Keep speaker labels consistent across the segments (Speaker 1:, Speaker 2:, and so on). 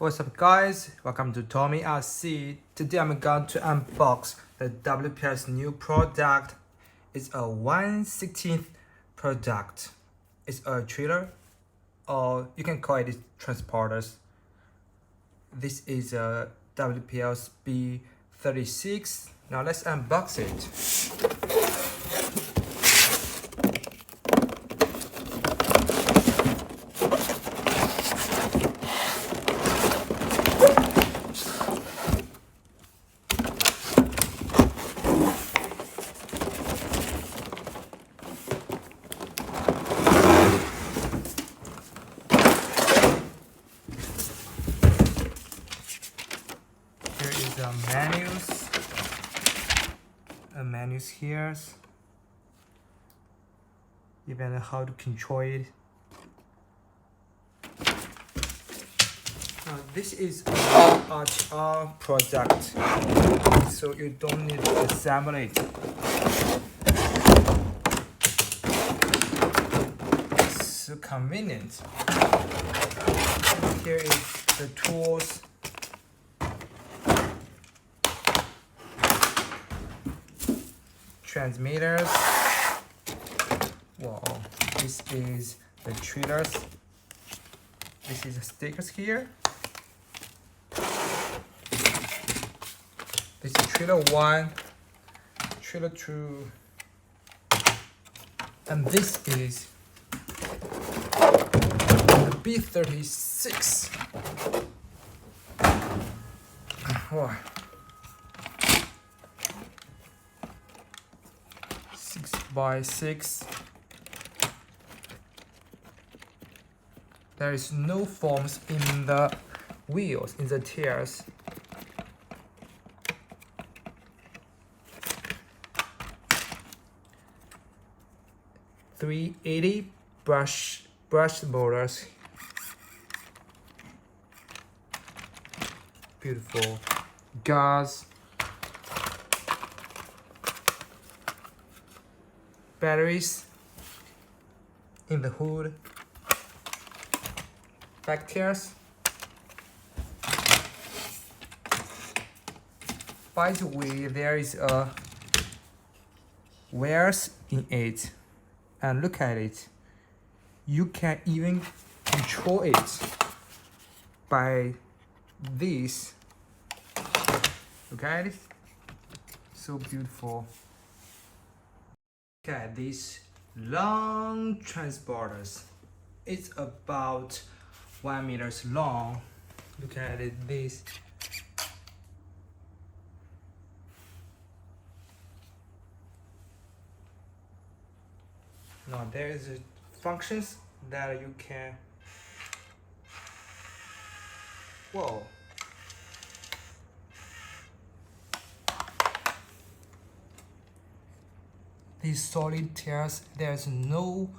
Speaker 1: What's up guys, welcome to Tommy RC. Today I'm going to unbox the WPL's new product. It's a 1/16 product. It's a trailer, or you can call it transporters. This is a WPL's B36. Now let's unbox it. Menus here, even how to control it. Now this is an HR product, so you don't need to assemble it. It's so convenient. Here is the tools. Transmitters. Wow, this is the trailers. This is the stickers here. This is trailer 1, trailer 2, and this is the B36. Wow. 6x6. There is no forms in the wheels, in the tires. .380 brush motors. Beautiful. Gas. Batteries in the hood. Back tires. By the way, there is a wires in it, and look at it. You can even control it by this. Look at it. So beautiful. Look at these long transporters. It's about 1 meter long. Look at it, this. Now there is functions that you can. Whoa. These solid tires, there's no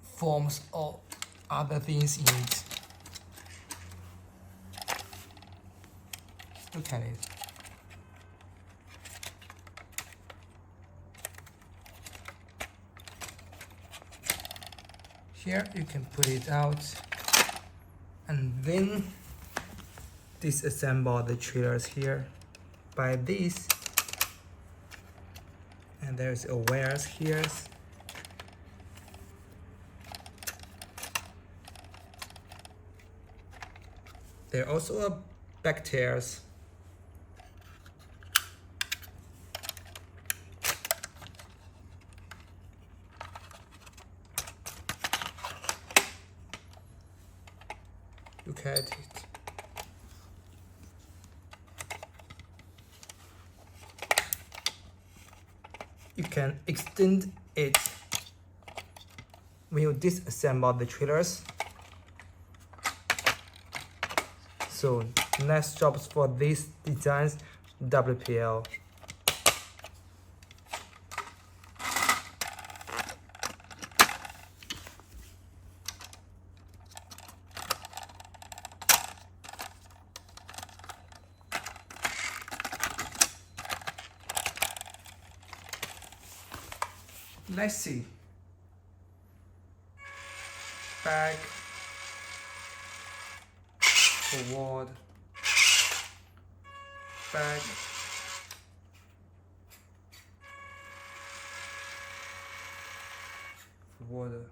Speaker 1: forms or other things in it. Look at it. Here you can put it out and then disassemble the trailers here by this. And there's a wires here. There are also a back tires. Look at it. You can extend it when you disassemble the trailers. So next jobs for these designs, WPL. Let's see. Back. forward, back, forward.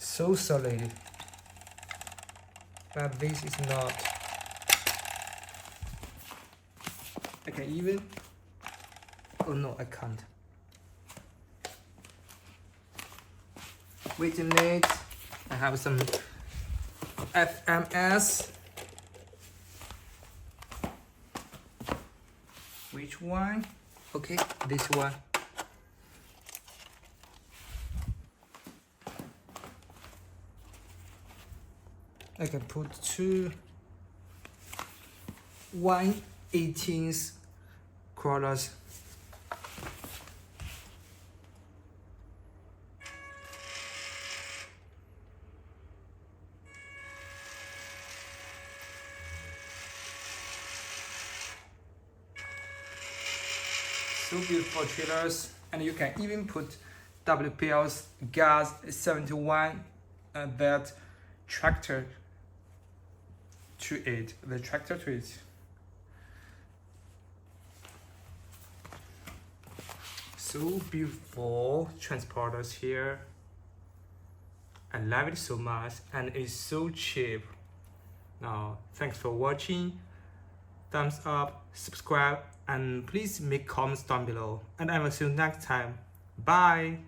Speaker 1: So solid, but this is not. I can even, oh no, I can't. Wait a minute, I have some FMS. Which one? Okay, this one. I can put two 1/18 crawlers. So beautiful trailers, and you can even put WPL's gas 71 that tractor to it. The tractor to it. So beautiful transporters here. I love it so much, and it's so cheap. Now, thanks for watching. Thumbs up, subscribe, and please make comments down below. And I will see you next time. Bye.